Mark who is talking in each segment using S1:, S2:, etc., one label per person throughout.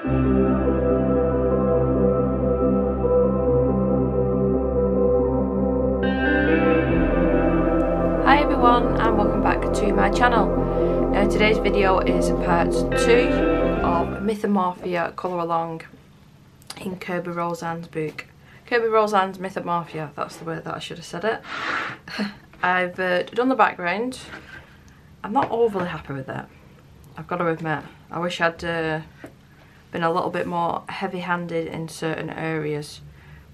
S1: Hi everyone and welcome back to my channel. Today's video is part 2 of Mythomorphia colour along in Kerby Rosanes' book. Kerby Rosanes Mythomorphia, that's the way that I should have said it. I've done the background. I'm not overly happy with it, I've got to admit. I wish I'd been a little bit more heavy-handed in certain areas,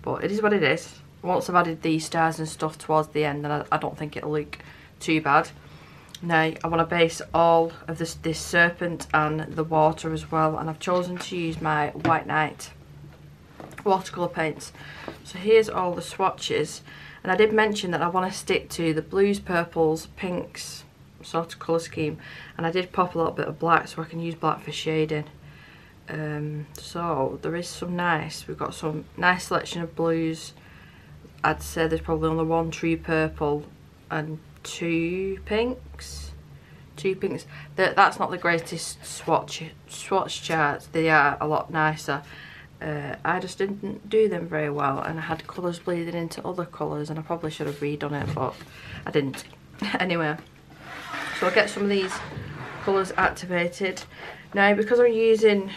S1: but it is what it is. Once I've added these stars and stuff towards the end, then I don't think it'll look too bad. Now I want to base all of this serpent and the water as well, and I've chosen to use my White Knight watercolour paints. So here's all the swatches, and I did mention that I want to stick to the blues, purples, pinks sort of colour scheme, and I did pop a little bit of black so I can use black for shading. So there is some we've got some nice selection of blues. I'd say there's probably only one true purple and two pinks. That's not the greatest swatch charts. They are a lot nicer. I just didn't do them very well, and I had colours bleeding into other colours, and I probably should have redone it, but I didn't. Anyway, so I'll get some of these colours activated. Now, because I'm using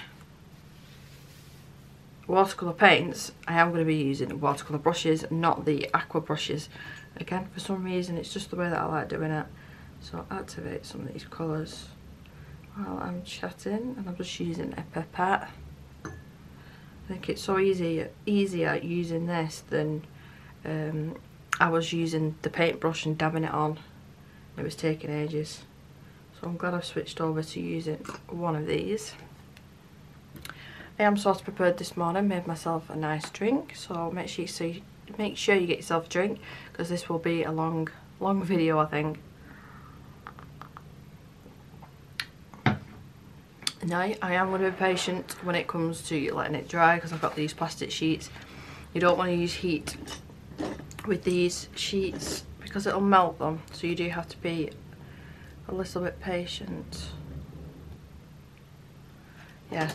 S1: watercolour paints, I am going to be using watercolour brushes, not the aqua brushes. Again, for some reason it's just the way that I like doing it. So I'll activate some of these colours while I'm chatting, and I'm just using a pipette. I think it's so easier using this than I was using the paintbrush and dabbing it on. It was taking ages, so I'm glad I've switched over to using one of these. I am sort of prepared this morning, made myself a nice drink, so make sure you get yourself a drink, because this will be a long video, I think. Now, I am going to be patient when it comes to letting it dry, because I've got these plastic sheets. You don't want to use heat with these sheets because it'll melt them, so you do have to be a little bit patient. Yeah.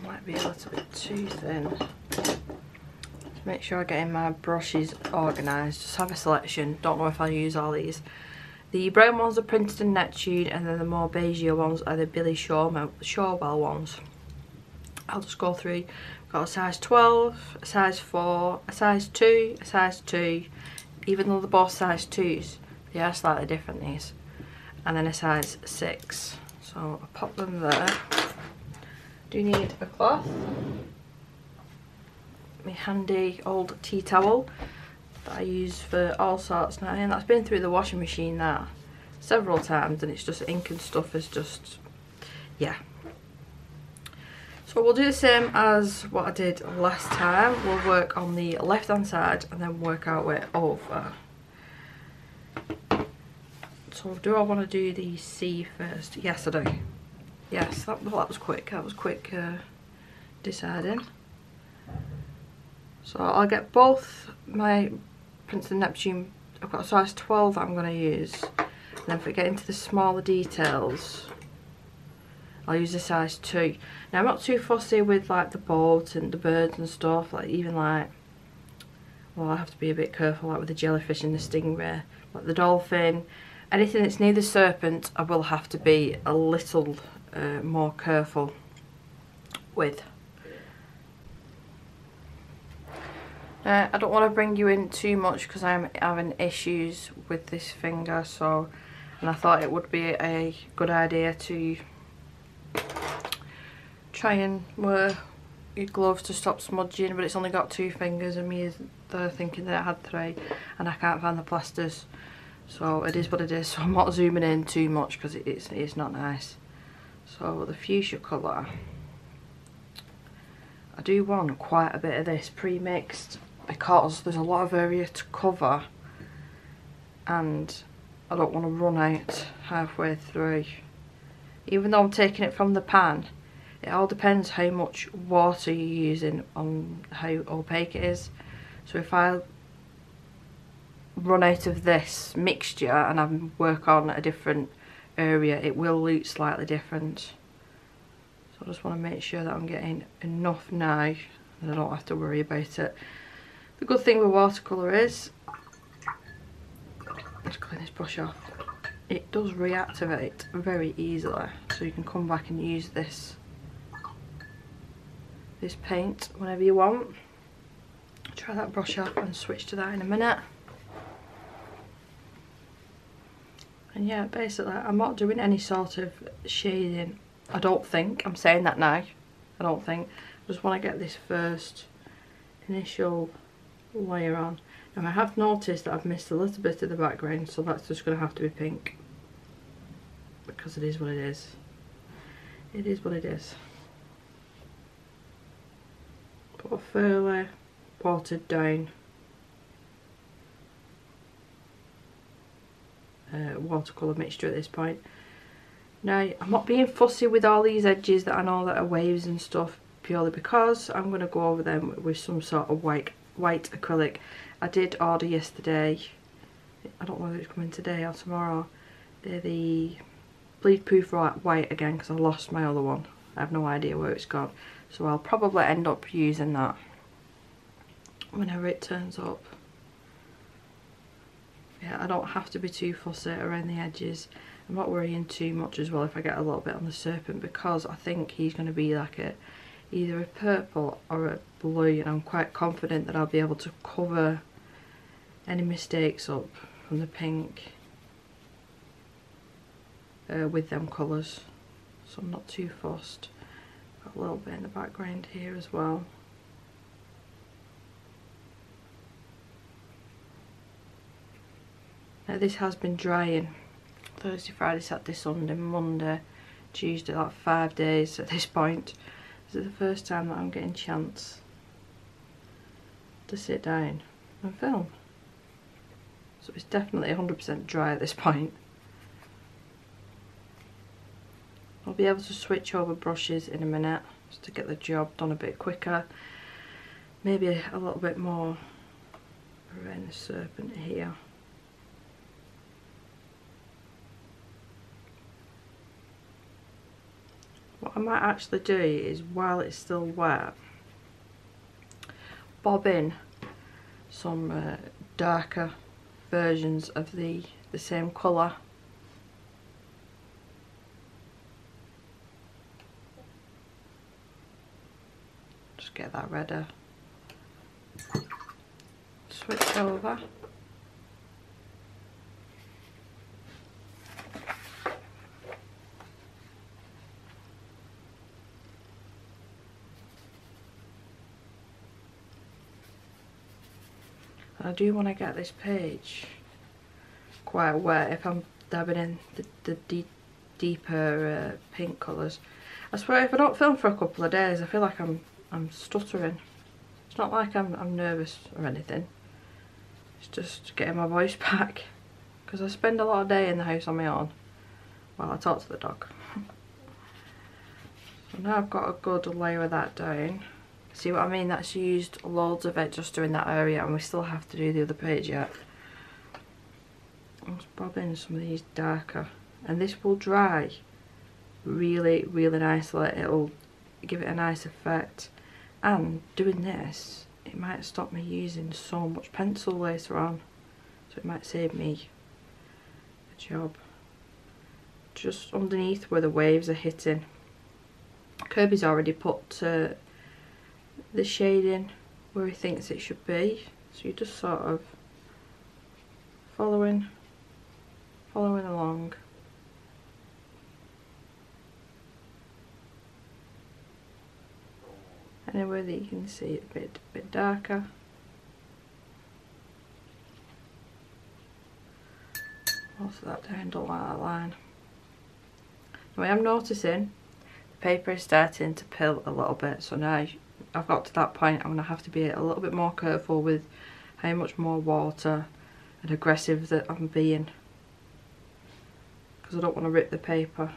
S1: Might be a little bit too thin. Just make sure I get in my brushes organised. Just have a selection. Don't know if I'll use all these. The brown ones are Printed and Neptune, and then the more beigeier ones are the Billy Shorwell ones. I'll just go through. I've got a size 12, a size 4, a size 2, a size 2. Even though they're both size 2s, they are slightly different, these. And then a size 6. So I'll pop them there. Do need a cloth, my handy old tea towel that I use for all sorts now, and that's been through the washing machine now several times, and it's just ink and stuff is just, yeah. So we'll do the same as what I did last time. We'll work on the left hand side and then work our way over. So do I want to do the C first? Yes, I do. Yes, that was quick. That was quick deciding. So I'll get both my Prince and Neptune. I've got a size 12 that I'm going to use. And then if I get into the smaller details, I'll use a size 2. Now I'm not too fussy with like the boat and the birds and stuff. Like even like, well, I have to be a bit careful like with the jellyfish and the stingray. Like the dolphin, anything that's near the serpent, I will have to be a little more careful with. I don't want to bring you in too much because I'm having issues with this finger, so, and I thought it would be a good idea to try and wear your gloves to stop smudging, but it's only got 2 fingers, and me they're thinking that I had 3, and I can't find the plasters, so it is what it is. So I'm not zooming in too much because it's not nice. So the fuchsia colour, I do want quite a bit of this pre-mixed because there's a lot of area to cover, and I don't want to run out halfway through. Even though I'm taking it from the pan, it all depends how much water you're using on how opaque it is. So if I run out of this mixture and I work on a different area, it will look slightly different. So just want to make sure that I'm getting enough now and I don't have to worry about it. The good thing with watercolour is, let's clean this brush off, it does reactivate very easily, so you can come back and use this paint whenever you want. Try that brush off and switch to that in a minute. And yeah, basically I'm not doing any sort of shading, I don't think. I'm saying that now, I don't think. I just want to get this first initial layer on. Now I have noticed that I've missed a little bit of the background, so that's just going to have to be pink, because it is what it is. It is what it is. Put a fairly watered down watercolour mixture at this point. Now I'm not being fussy with all these edges that I know that are waves and stuff, purely because I'm going to go over them with some sort of white acrylic. I did order yesterday, I don't know if it's coming today or tomorrow, they're the bleed proof white again, because I lost my other one. I have no idea where it's gone, so I'll probably end up using that whenever it turns up. Yeah, I don't have to be too fussy around the edges. I'm not worrying too much as well if I get a little bit on the serpent, because I think he's going to be like either a purple or a blue, and I'm quite confident that I'll be able to cover any mistakes up from the pink with them colours, so I'm not too fussed. Got a little bit in the background here as well. Now this has been drying Thursday, Friday, Saturday, Sunday, Monday, Tuesday, like 5 days at this point. This is the first time that I'm getting a chance to sit down and film. So it's definitely 100% dry at this point. I'll be able to switch over brushes in a minute just to get the job done a bit quicker. Maybe a little bit more around the serpent here. What I might actually do is, while it's still wet, bob in some darker versions of the same colour. Just get that ready. Switch over. I do want to get this page quite wet if I'm dabbing in the deeper pink colours. I swear, if I don't film for a couple of days, I feel like I'm stuttering. It's not like I'm nervous or anything. It's just getting my voice back, because I spend a lot of day in the house on my own while I talk to the dog. So now I've got a good layer of that down. See what I mean? That's used loads of it just doing that area, and we still have to do the other page yet. Let's bob in some of these darker, and this will dry really, really nicely. It'll give it a nice effect, and doing this, it might stop me using so much pencil later on, so it might save me a job. Just underneath where the waves are hitting, Kerby's already put the shading where he thinks it should be, so you're just sort of following along. Anywhere that you can see it a bit darker. Most of that down, don't like that line. Now I am noticing the paper is starting to pill a little bit, so now I've got to that point I'm going to have to be a little bit more careful with how much more water and aggressive that I'm being, because I don't want to rip the paper.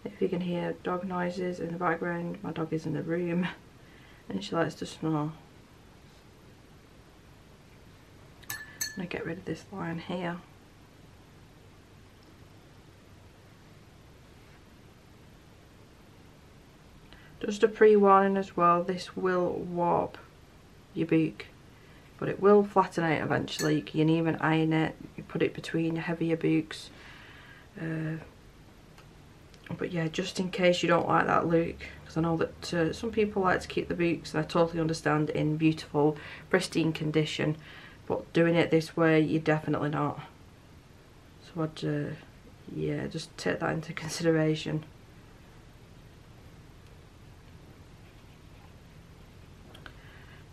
S1: If you can hear dog noises in the background, my dog is in the room and she likes to snore. I'm going to get rid of this line here. Just a pre-warning as well, this will warp your book, but it will flatten out eventually. You can even iron it, you put it between heavier books. But yeah, just in case you don't like that look, because I know that some people like to keep the books, and I totally understand, in beautiful, pristine condition, but doing it this way, you're definitely not. So I'd, yeah, just take that into consideration.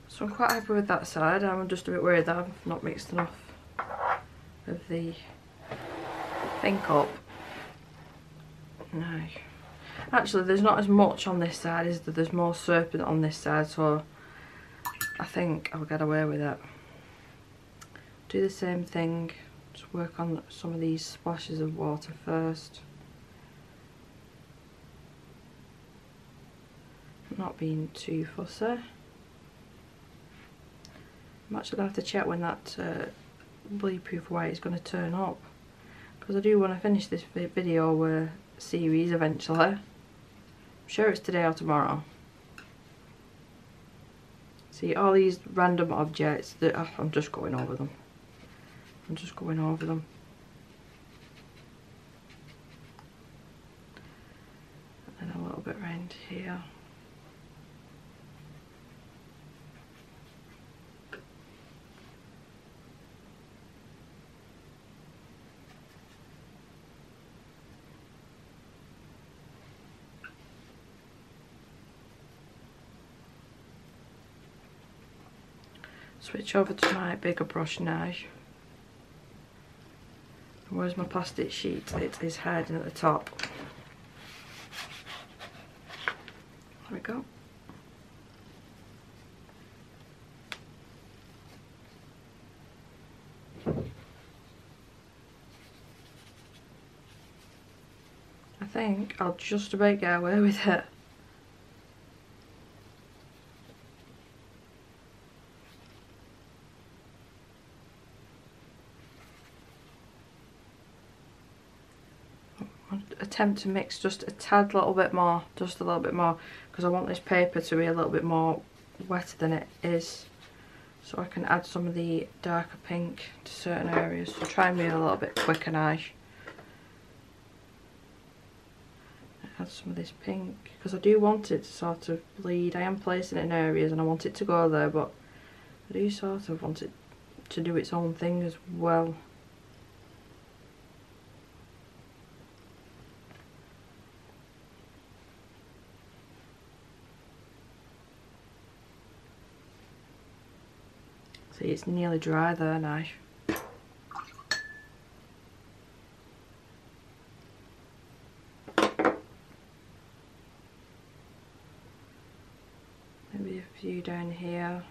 S1: So I'm quite happy with that side. I'm just a bit worried that I've not mixed enough of the pink up. No. Actually, there's not as much on this side, is there? There's more serpent on this side, so I think I'll get away with it. Do the same thing, just work on some of these splashes of water first. Not being too fussy. I'm actually going to have to check when that bleed-proof white is going to turn up, because I do want to finish this video series eventually. I'm sure it's today or tomorrow. See, all these random objects that I'm just going over them. I'm just going over them. And then a little bit around here. Switch over to my bigger brush now. Where's my plastic sheet? It is hiding at the top. There we go. I think I'll just about get away with it. Attempt to mix just a tad little bit more, just a little bit more, because I want this paper to be a little bit more wetter than it is, so I can add some of the darker pink to certain areas. So try and move a little bit quicker now. Add some of this pink, because I do want it to sort of bleed. I am placing it in areas and I want it to go there, but I do sort of want it to do its own thing as well. See, it's nearly dry there now. Maybe a few down here.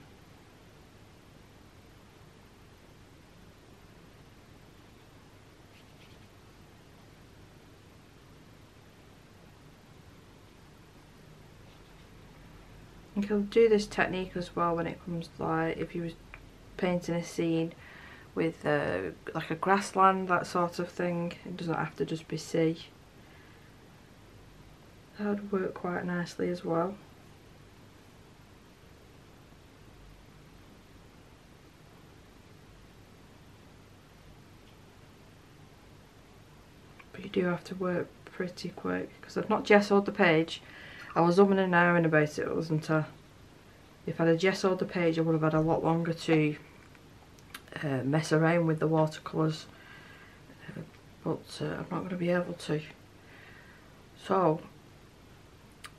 S1: You can do this technique as well when it comes to, like, if you was painting a scene with like a grassland, that sort of thing. It doesn't have to just be sea. That would work quite nicely as well. But you do have to work pretty quick, because I've not gessoed the page. I was umming and ahhing about it, wasn't I? If I'd have gessoed the page, I would have had a lot longer to mess around with the watercolours, but I'm not going to be able to. So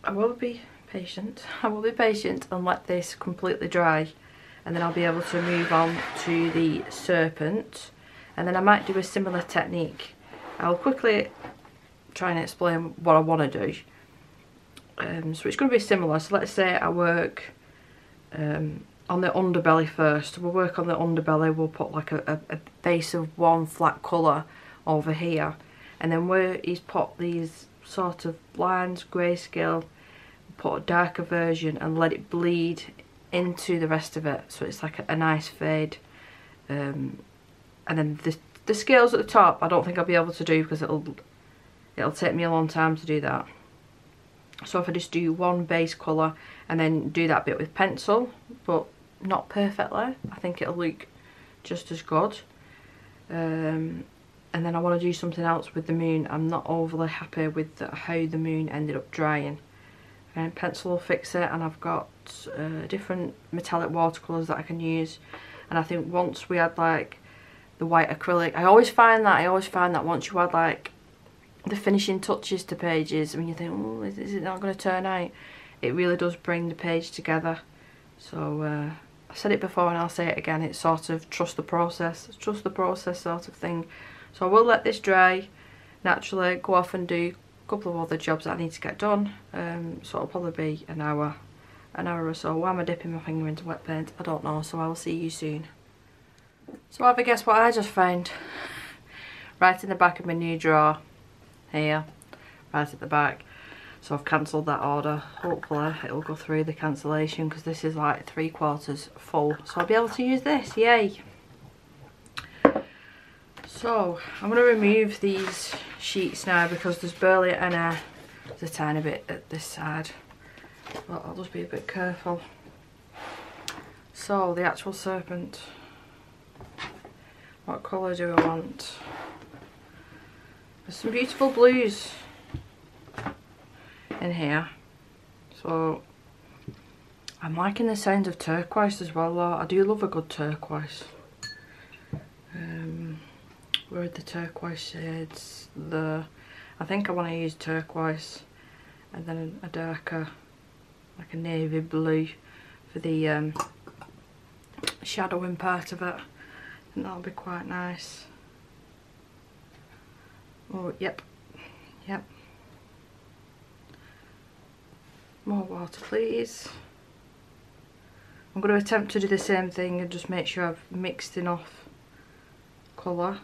S1: I will be patient. I will be patient and let this completely dry, and then I'll be able to move on to the serpent, and then I might do a similar technique. I'll quickly try and explain what I want to do. So it's going to be similar. So let's say I work on the underbelly first. We'll work on the underbelly. We'll put like a base of one flat colour over here, and then where he's put these sort of lines, grayscale, put a darker version and let it bleed into the rest of it, so it's like a nice fade. And then the scales at the top I don't think I'll be able to do, because it'll take me a long time to do that. So if I just do one base colour and then do that bit with pencil, but not perfectly, I think it'll look just as good. And then I want to do something else with the moon. I'm not overly happy with how the moon ended up drying. And pencil will fix it, and I've got different metallic watercolours that I can use. And I think once we had like the white acrylic, I always find that once you add like the finishing touches to pages, when you think, oh, is it not going to turn out, it really does bring the page together. So I've said it before and I'll say it again, it's sort of trust the process sort of thing. So I will let this dry naturally, go off and do a couple of other jobs that I need to get done. So it'll probably be an hour or so. Why am I dipping my finger into wet paint? I don't know, so I will see you soon. So have a guess what I just found? Right in the back of my new drawer, here, right at the back. So I've cancelled that order. Hopefully it'll go through the cancellation, because this is like 3/4 full. So I'll be able to use this, yay! So I'm going to remove these sheets now, because there's barely any, there's a tiny bit at this side. But I'll just be a bit careful. So the actual serpent. What colour do I want? There's some beautiful blues in here, so I'm liking the sound of turquoise as well though. I do love a good turquoise. Where are the turquoise shades? I think I want to use turquoise, and then a darker, like a navy blue for the shadowing part of it. I think that'll be quite nice. Oh, yep. More water, please. I'm going to attempt to do the same thing and just make sure I've mixed enough colour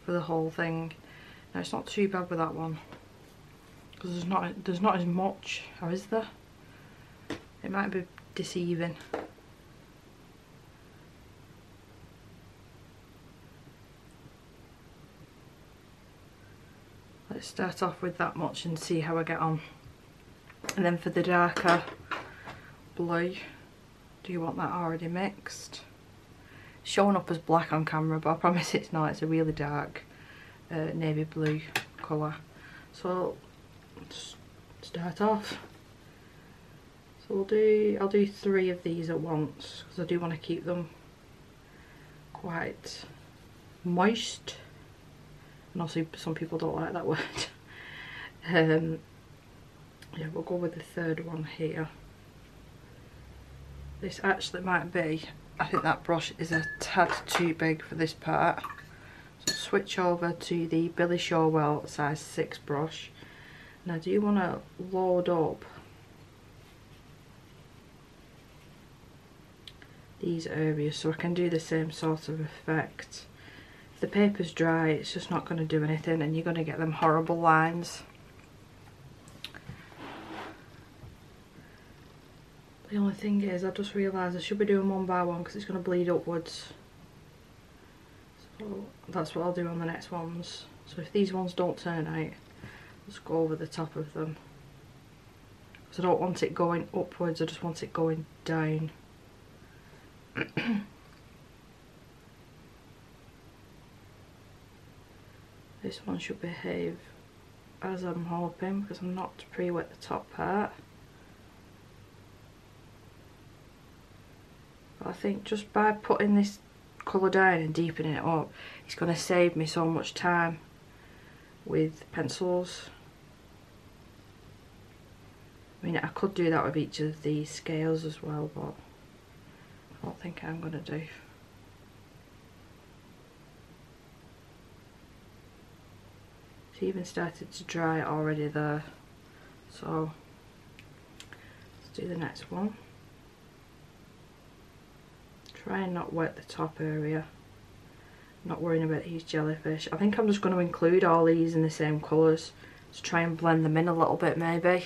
S1: for the whole thing. Now it's not too bad with that one, because there's not as much, or is there? It might be deceiving. Let's start off with that much and see how I get on. And then for the darker blue, do you want that already mixed? It's showing up as black on camera, but I promise it's not. It's a really dark navy blue colour. So let's start off. So I'll do 3 of these at once, because I do want to keep them quite moist. And also some people don't like that word. Yeah, we'll go with the 3rd one here. This actually might be, I think that brush is a tad too big for this part. So switch over to the Billy Showell size 6 brush. And I do want to load up these areas so I can do the same sort of effect. If the paper's dry, it's just not going to do anything, and you're going to get them horrible lines. The only thing is, I just realised I should be doing one by one, because it's going to bleed upwards. So that's what I'll do on the next ones. So if these ones don't turn out, just go over the top of them. Because I don't want it going upwards, I just want it going down. This one should behave as I'm hoping, because I'm not pre-wet the top part. But I think just by putting this colour down and deepening it up, it's going to save me so much time with pencils. I mean, I could do that with each of these scales as well, but I don't think I'm going to do. It's even started to dry already there, so let's do the next one. Try and not wet the top area. Not worrying about these jellyfish. I think I'm just going to include all these in the same colours to try and blend them in a little bit maybe.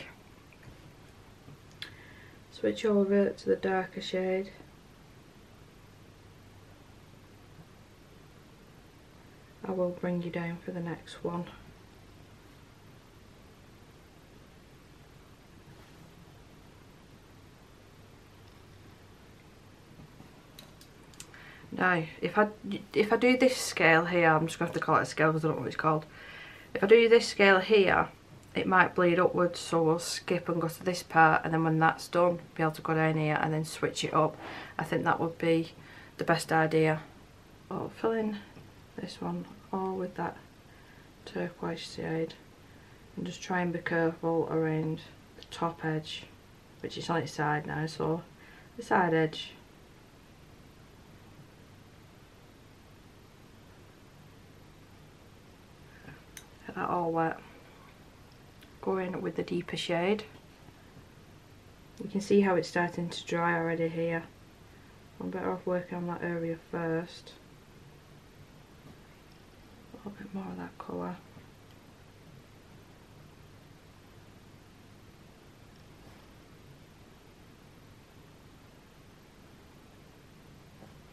S1: Switch over to the darker shade. I will bring you down for the next one. Now, if I do this scale here, I'm just going to have to call it a scale because I don't know what it's called. If I do this scale here, it might bleed upwards, so we'll skip and go to this part, and then when that's done, be able to go down here and then switch it up. I think that would be the best idea. I'll fill in this one all with that turquoise shade and just try and be careful around the top edge, which is on its side now, so the side edge. Get that all wet. Go in with the deeper shade. You can see how it's starting to dry already here. I'm better off working on that area first. A little bit more of that colour.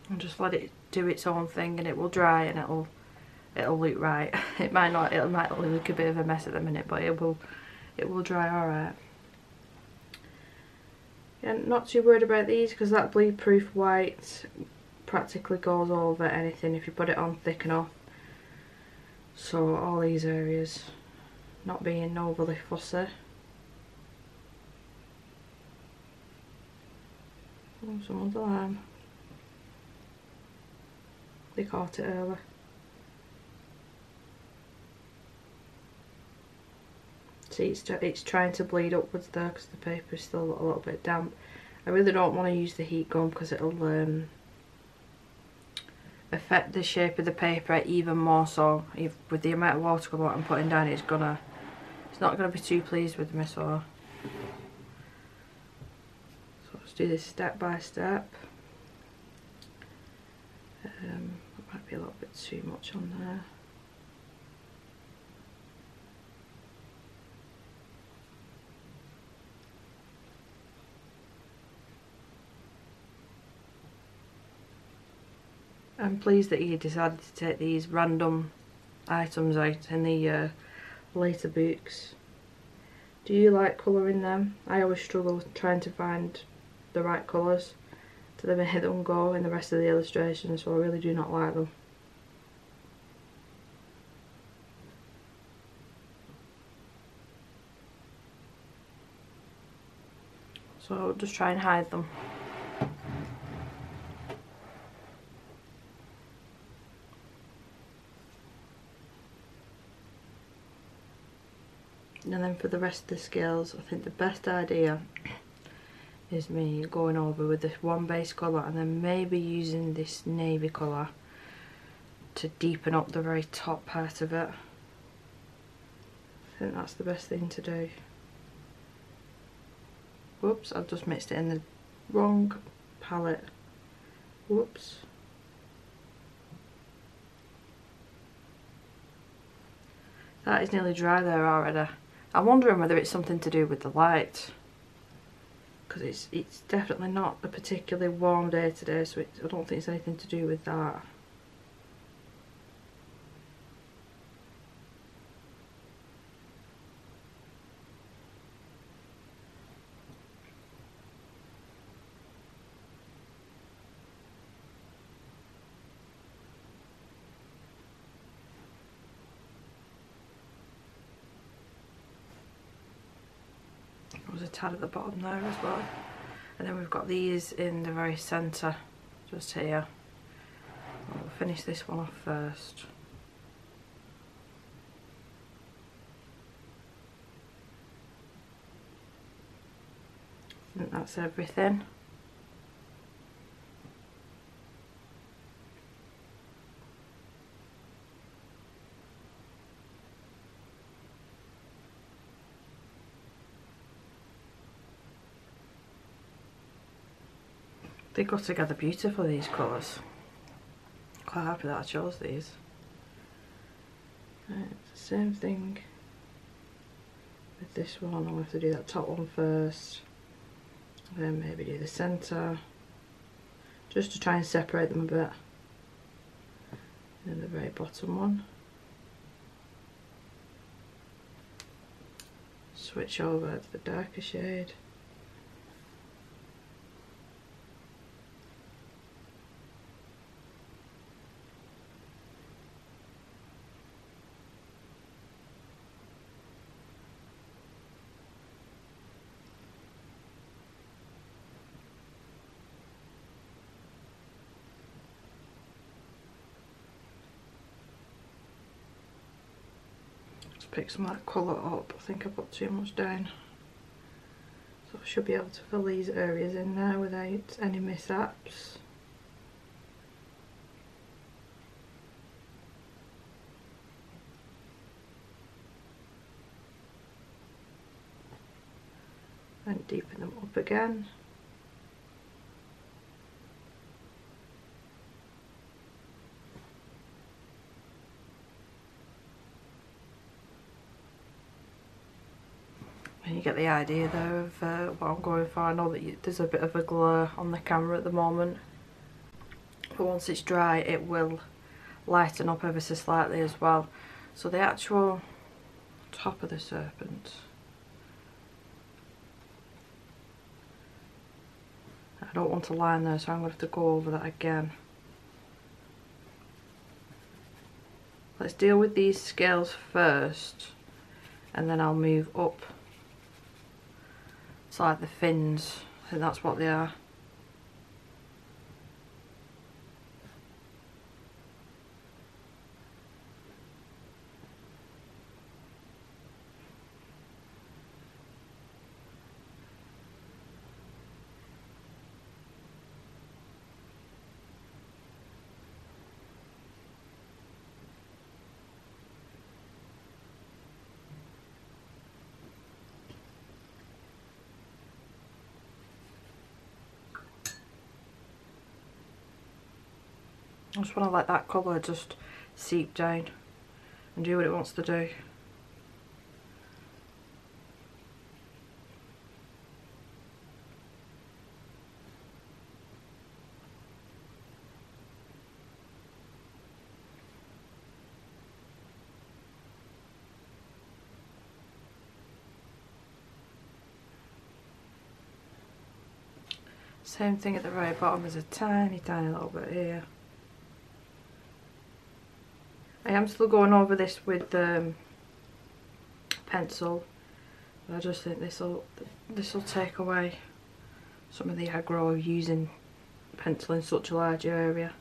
S1: And just let it do its own thing, and it will dry, and it'll look right. It might not. It might look a bit of a mess at the minute, but it will dry all right. Yeah, not too worried about these because that bleed proof white practically goes over anything if you put it on thick enough. So all these areas, not being overly fussy. Oh, someone's alarm. They caught it early. See, it's trying to bleed upwards there because the paper is still a little bit damp. I really don't want to use the heat gun because it'll affect the shape of the paper even more so. With the amount of water I'm putting down, it's not gonna be too pleased with me. So let's do this step by step. It might be a little bit too much on there. I'm pleased that you decided to take these random items out in the later books. Do you like colouring them? I always struggle with trying to find the right colours to then make them go in the rest of the illustrations, so I really do not like them. So just try and hide them. And then for the rest of the scales, I think the best idea is me going over with this one base colour and then maybe using this navy colour to deepen up the very top part of it. I think that's the best thing to do. Whoops, I've just mixed it in the wrong palette. Whoops. That is nearly dry there already. I'm wondering whether it's something to do with the light, because it's definitely not a particularly warm day today, so I don't think it's anything to do with that. There was a tad at the bottom there as well, and then we've got these in the very centre just here. We'll finish this one off first. I think that's everything. They go together beautifully, these colours. Quite happy that I chose these. Right, it's the same thing with this one. I'll have to do that top one first, then maybe do the centre, just to try and separate them a bit. And then the very bottom one. Switch over to the darker shade. Let's pick some of that colour up. I think I put too much down. So I should be able to fill these areas in there without any mishaps. And deepen them up again. And you get the idea there of what I'm going for. I know that there's a bit of a glare on the camera at the moment, but once it's dry it will lighten up ever so slightly as well. So the actual top of the serpent, I don't want a line there, so I'm going to have to go over that again. Let's deal with these scales first, and then I'll move up. It's like the fins, I think that's what they are. I just want to let that colour just seep down and do what it wants to do. Same thing at the very bottom, there's a tiny little bit here. I am still going over this with pencil, but I just think this will take away some of the aggro of using pencil in such a large area.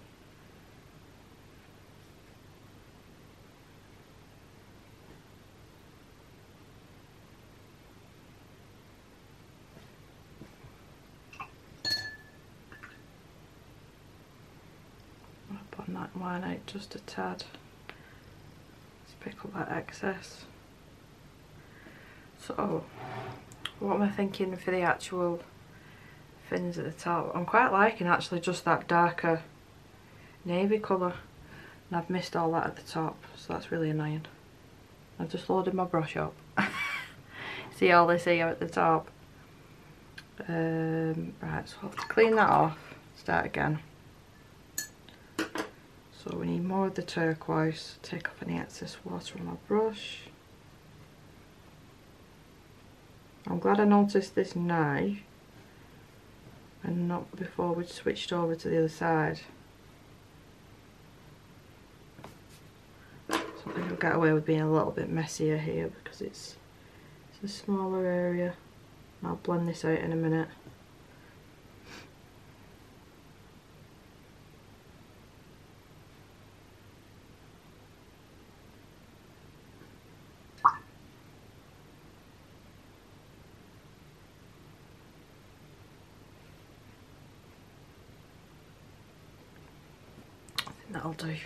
S1: I'll put that line out just a tad. Pick up that excess. So what am I thinking for the actual fins at the top? I'm quite liking actually just that darker navy colour, and I've missed all that at the top, so that's really annoying. I've just loaded my brush up. See all this here at the top. Right, so I'll have to clean that off, start again. So we need more of the turquoise, take off any excess water on my brush. I'm glad I noticed this now and not before we switched over to the other side. So I think I'll get away with being a little bit messier here because it's a smaller area. I'll blend this out in a minute. That'll do.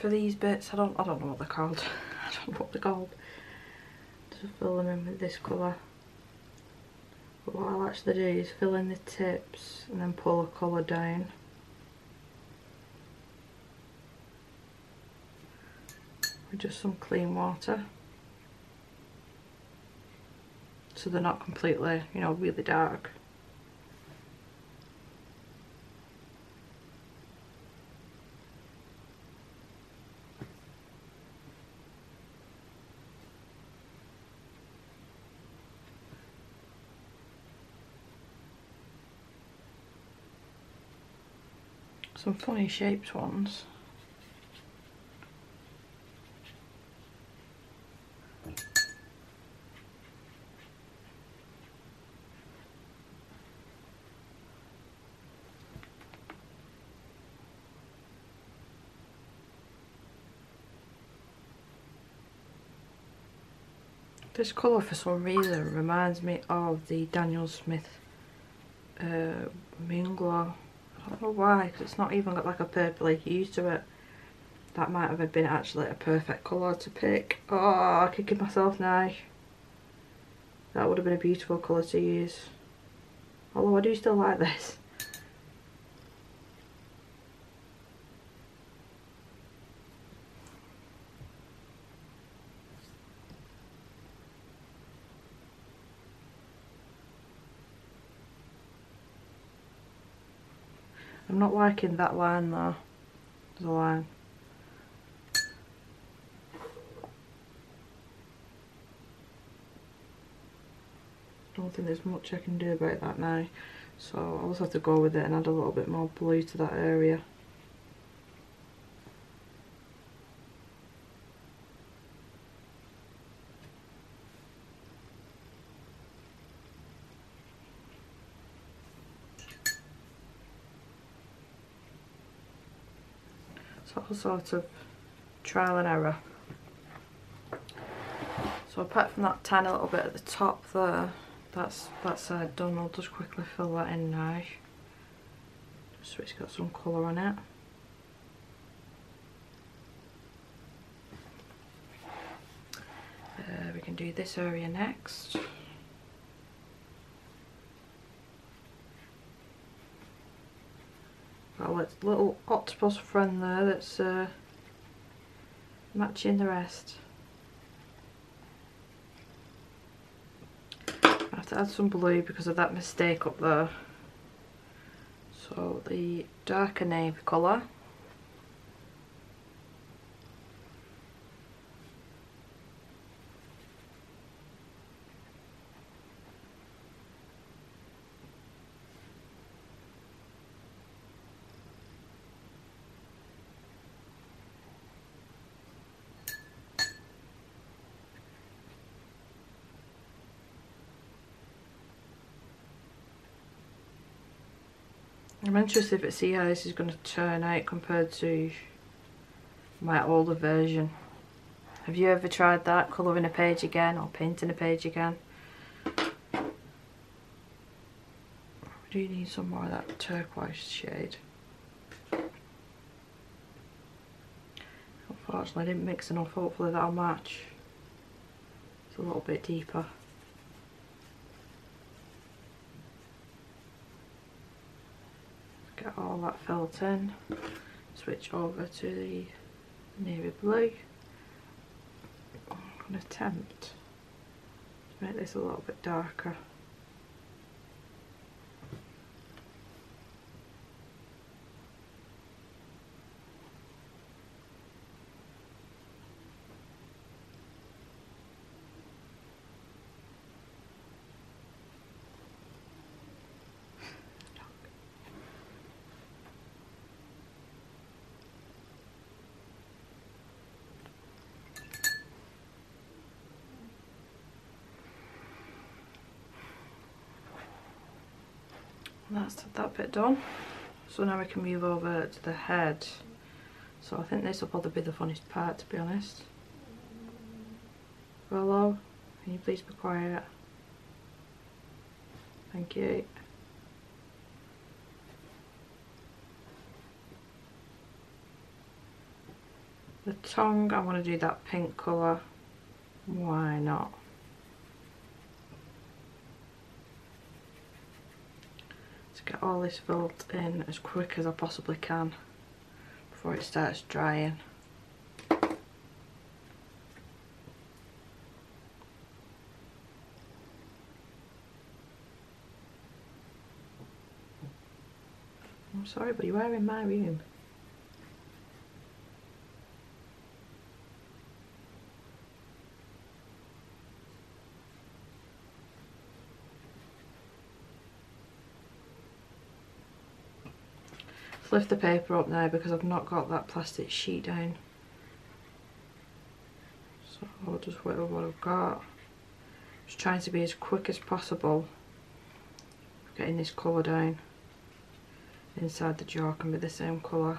S1: For these bits, I don't know what they're called. I don't know what they're called. Just fill them in with this colour. But what I'll actually do is fill in the tips and then pull a colour down. With just some clean water. So they're not completely, you know, really dark. Some funny shaped ones. This colour for some reason reminds me of the Daniel Smith Moon Glow. I don't know why, because it's not even got like a purpley hue to it. That might have been actually a perfect colour to pick. Oh, kicking myself now. That would have been a beautiful colour to use. Although I do still like this. I'm not liking that line though. There's a line. I don't think there's much I can do about that now. So I'll just have to go with it and add a little bit more blue to that area. So all sort of trial and error. So apart from that tiny little bit at the top there, that's done. I'll just quickly fill that in now, just so it's got some colour on it. We can do this area next. Got a little octopus friend there that's matching the rest. I have to add some blue because of that mistake up there. So the darker navy colour. I'm interested to see how this is going to turn out compared to my older version. Have you ever tried that, colouring a page again or painting a page again? We do need some more of that turquoise shade. Unfortunately I didn't mix enough, hopefully that'll match. It's a little bit deeper. Get all that filled in, switch over to the navy blue. I'm going to attempt to make this a little bit darker. That's that bit done. So now we can move over to the head. So I think this will probably be the funniest part, to be honest. Hello, can you please be quiet? Thank you. The tongue, I want to do that pink colour. Why not? Get all this filled in as quick as I possibly can before it starts drying. I'm sorry, but you are in my room. Lift the paper up now because I've not got that plastic sheet down. So I'll just whittle what I've got. Just trying to be as quick as possible. Getting this colour down. Inside the jar can be the same colour.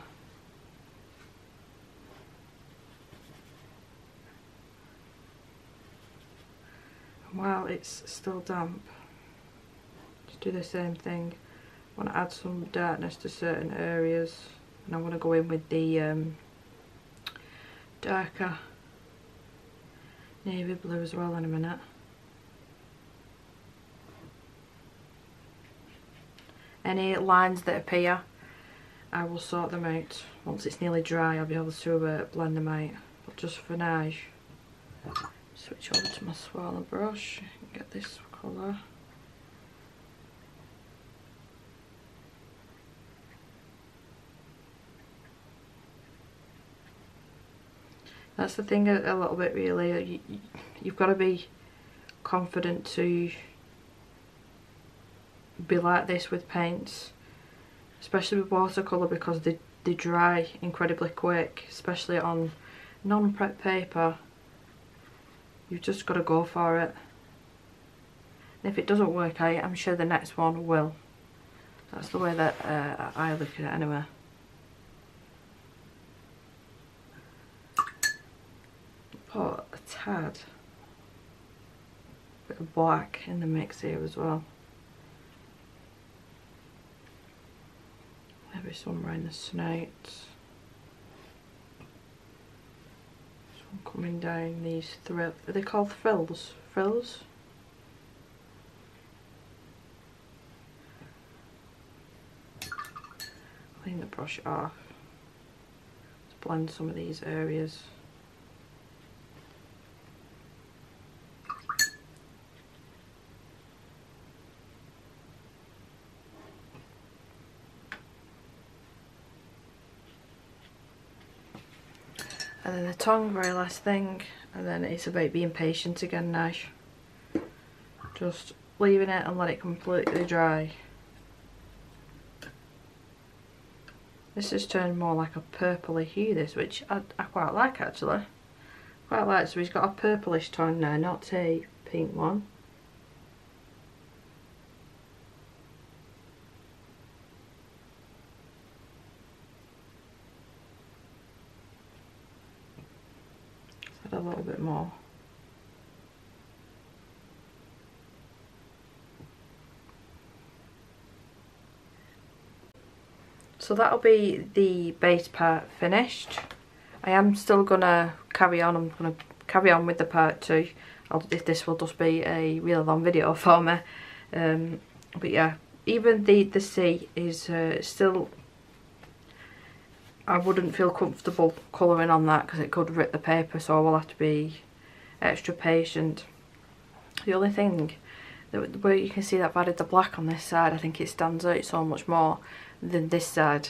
S1: while it's still damp, just do the same thing. I want to add some darkness to certain areas, and I want to go in with the darker navy blue as well in a minute. Any lines that appear, I will sort them out. Once it's nearly dry, I'll be able to blend them out. But just for now, switch over to my swirler brush and get this colour. That's the thing a little bit really, you've got to be confident to be like this with paints, especially with watercolour, because they dry incredibly quick, especially on non-prep paper. You've just got to go for it. And if it doesn't work out, I'm sure the next one will. That's the way that I look at it anyway. Put a tad bit of black in the mix here as well. Maybe some around the snout. Some coming down these thrills. Are they called frills? Frills? Clean the brush off. Let's blend some of these areas. And then the tongue, very last thing, and then it's about being patient again now. Just leaving it and let it completely dry. This has turned more like a purpley hue, this, which I quite like actually. Quite like, so he's got a purplish tone now, not a pink one. A little bit more. So that'll be the base part finished. I am still gonna carry on. I'm gonna carry on with the part 2. This will just be a really long video for me. But yeah, even the sea is still. I wouldn't feel comfortable colouring on that because it could rip the paper, so I will have to be extra patient. The only thing, where you can see that I've added the black on this side, I think it stands out so much more than this side.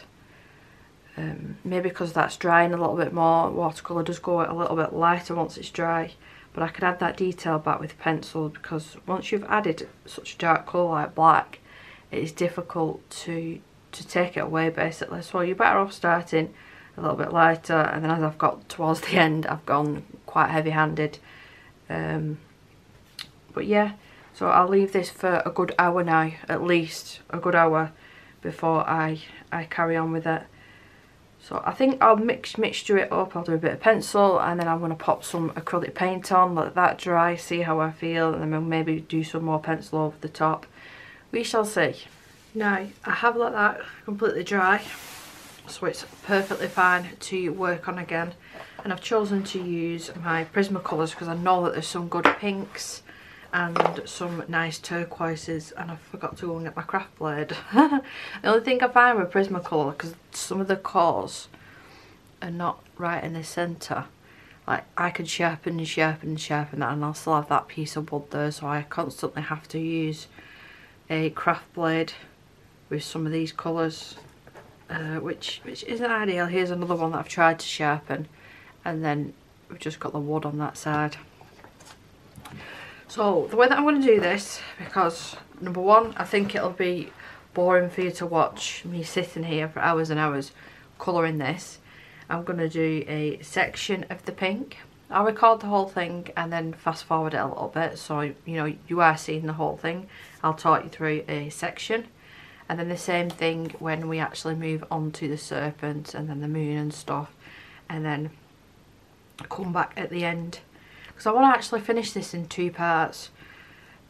S1: Maybe because that's drying a little bit more. Watercolour does go a little bit lighter once it's dry, but I could add that detail back with pencil, because once you've added such a dark colour like black, it is difficult to take it away basically. So you're better off starting a little bit lighter, and then as I've got towards the end I've gone quite heavy handed. But yeah, so I'll leave this for a good hour now, at least a good hour, before I carry on with it. So I think I'll mixture it up. I'll do a bit of pencil, and then I'm going to pop some acrylic paint on, let that dry, see how I feel, and then maybe do some more pencil over the top. We shall see. Now, I have let that completely dry, so it's perfectly fine to work on again. And I've chosen to use my Prismacolors because I know that there's some good pinks and some nice turquoises, and I forgot to go and get my craft blade. The only thing I find with Prismacolor, because some of the cores are not right in the centre, like I can sharpen and sharpen and sharpen that, and I'll still have that piece of wood there, so I constantly have to use a craft blade with some of these colours, which isn't ideal. Here's another one that I've tried to sharpen, and then we've just got the wood on that side. So the way that I'm going to do this, because number one, I think it'll be boring for you to watch me sitting here for hours and hours colouring this, I'm going to do a section of the pink. I'll record the whole thing and then fast forward it a little bit, so you know you are seeing the whole thing. I'll talk you through a section. And then the same thing when we actually move on to the serpent and then the moon and stuff, and then come back at the end, because I want to actually finish this in 2 parts.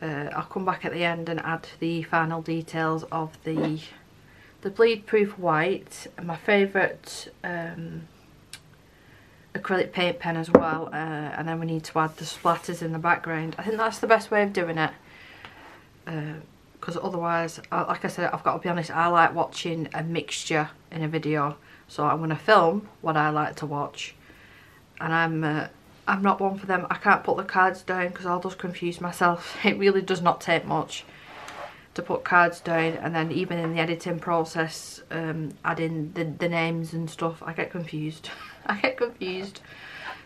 S1: I'll come back at the end and add the final details of the bleed proof white, my favourite acrylic paint pen as well, and then we need to add the splatters in the background. I think that's the best way of doing it, because otherwise, like I said, I've got to be honest, I like watching a mixture in a video, so I'm going to film what I like to watch, and I'm not one for them. I can't put the cards down because I'll just confuse myself. It really does not take much to put cards down, and then even in the editing process, adding the names and stuff, I get confused. I get confused.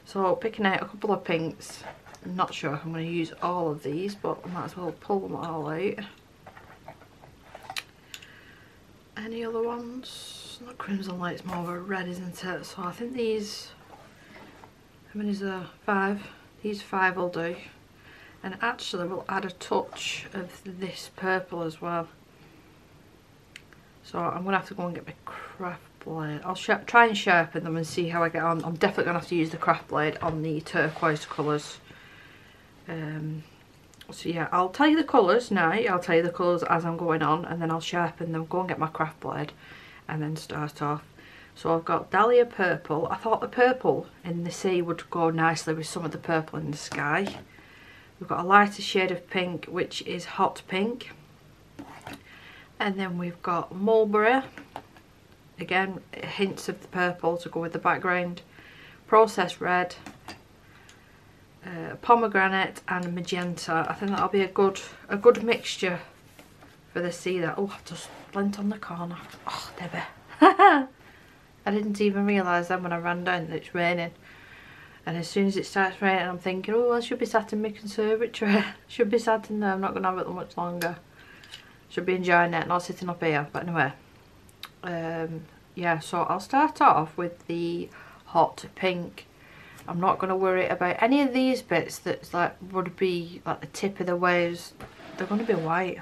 S1: So picking out a couple of pinks. I'm not sure if I'm going to use all of these, but I might as well pull them all out. Any other ones? Not crimson light, it's more of a red, isn't it? So I think these, how many is there? 5. These 5 will do. And actually we'll add a touch of this purple as well. So I'm going to have to go and get my craft blade. I'll try and sharpen them and see how I get on. I'm definitely going to have to use the craft blade on the turquoise colours. So yeah, I'll tell you the colours now. I'll tell you the colours as I'm going on, and then I'll sharpen them, go and get my craft blade, and then start off. So I've got Dahlia purple. I thought the purple in the sea would go nicely with some of the purple in the sky. We've got a lighter shade of pink, which is hot pink. And then we've got mulberry. Again, hints of the purple to go with the background. Processed red. Pomegranate and magenta. I think that'll be a good mixture for the sea there. Oh, I've just leant on the corner. Oh, Debbie. I didn't even realise then when I ran down that it's raining. And as soon as it starts raining, I'm thinking, oh, I should be sat in my conservatory. Should be sat in there. I'm not going to have it much longer. Should be enjoying it, not sitting up here. But anyway, yeah, so I'll start off with the hot pink. I'm not going to worry about any of these bits that's like would be like the tip of the waves. They're going to be white.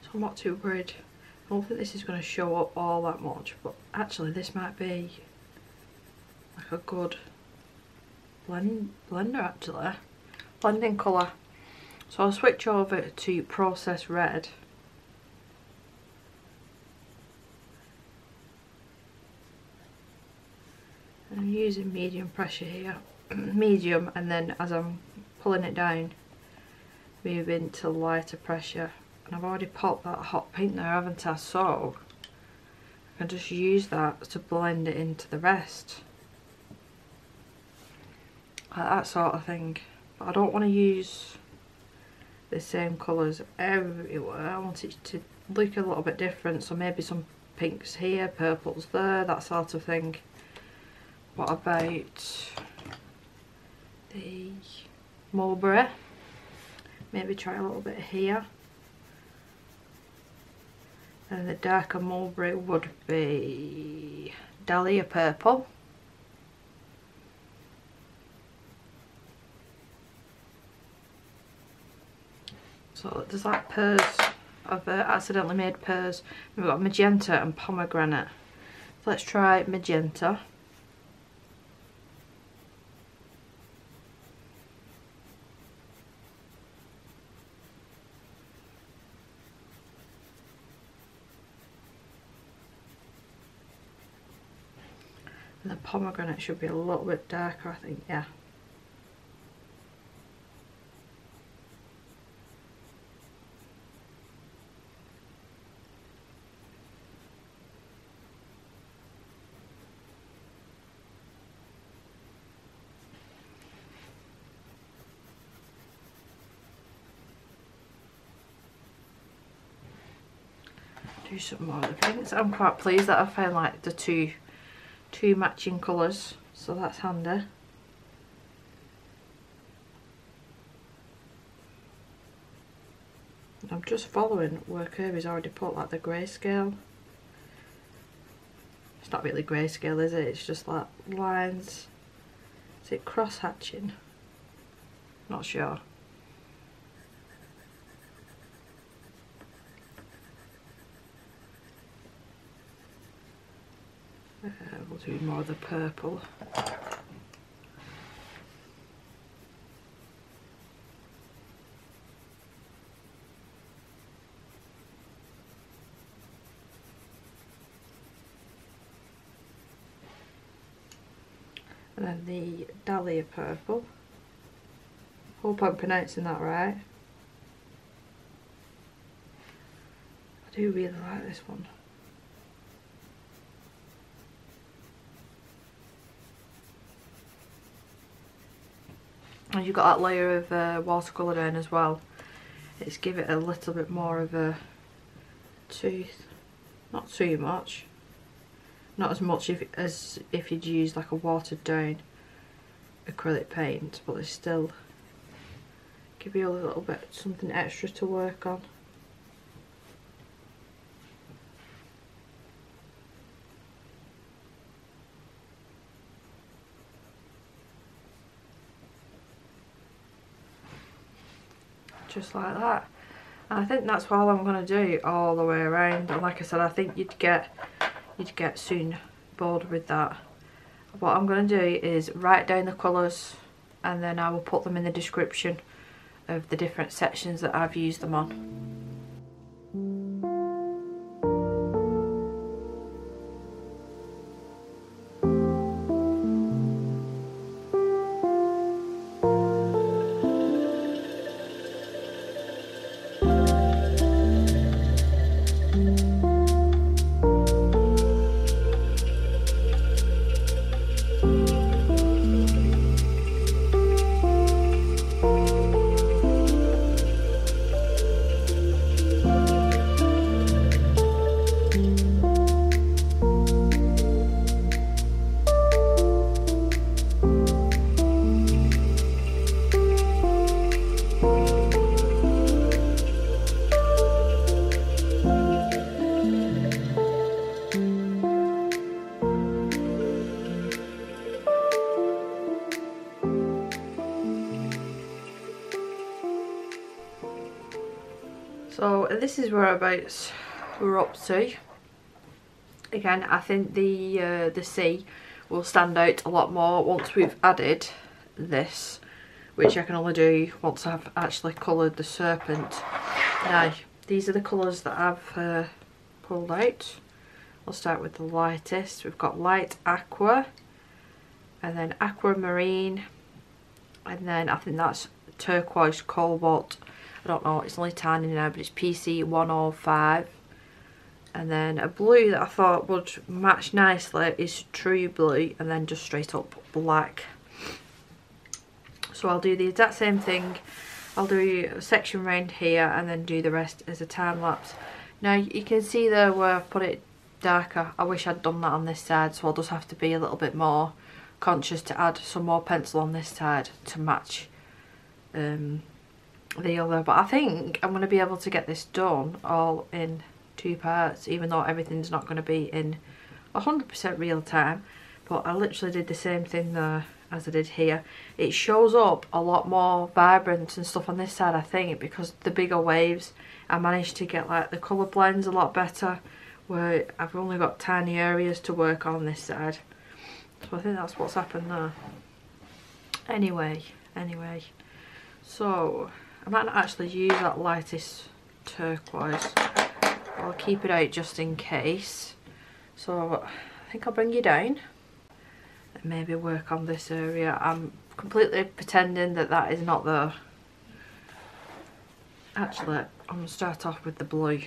S1: So I'm not too worried. I don't think this is going to show up all that much, but actually this might be like a good blender actually. Blending colour. So I'll switch over to processed red. I'm using medium pressure here. Medium, and then as I'm pulling it down, move into lighter pressure. And I've already popped that hot pink there, haven't I? So I can just use that to blend it into the rest. Like that sort of thing. But I don't want to use the same colours everywhere. I want it to look a little bit different. So maybe some pinks here, purples there, that sort of thing. What about the mulberry? Maybe try a little bit here. And the darker mulberry would be Dahlia purple. So there's like pears. I've accidentally made pears. We've got magenta and pomegranate. So let's try magenta. And the pomegranate should be a little bit darker, I think, yeah. Do some more of the pinks. I'm quite pleased that I found like the two matching colours, so that's handy. And I'm just following where Kerby's already put like the grayscale. It's not really grayscale, is it? It's just like lines. Is it cross hatching? Not sure. We'll do more of the purple. And then the Dahlia purple. Hope I'm pronouncing that right. I do really like this one. And you've got that layer of watercolour down as well. It's give it a little bit more of a tooth. Not too much. Not as much as if you'd use like a watered down acrylic paint, but it's still give you a little bit something extra to work on. Just like that. And I think that's all I'm going to do all the way around. And like I said, I think you'd get soon bored with that. What I'm going to do is write down the colours, and then I will put them in the description of the different sections that I've used them on. So this is whereabouts we're up to. Again, I think the sea will stand out a lot more once we've added this, which I can only do once I've actually coloured the serpent. Now, these are the colours that I've pulled out. We'll start with the lightest. We've got light aqua, and then aquamarine, and then I think that's turquoise cobalt. I don't know, it's only tiny now, but it's PC 105. And then a blue that I thought would match nicely is true blue, and then just straight up black. So I'll do the exact same thing. I'll do a section round here and then do the rest as a time lapse. Now you can see there where I've put it darker. I wish I'd done that on this side, so I'll just have to be a little bit more conscious to add some more pencil on this side to match the other. But I think I'm going to be able to get this done all in 2 parts, even though everything's not going to be in 100% real time. But I literally did the same thing there as I did here. It shows up a lot more vibrant and stuff on this side, I think, because the bigger waves, I managed to get like the colour blends a lot better, where I've only got tiny areas to work on this side. So I think that's what's happened there. Anyway, so I might not actually use that lightest turquoise. I'll keep it out just in case. So I think I'll bring you down and maybe work on this area. I'm completely pretending that that is not there. Actually, I'm going to start off with the blue.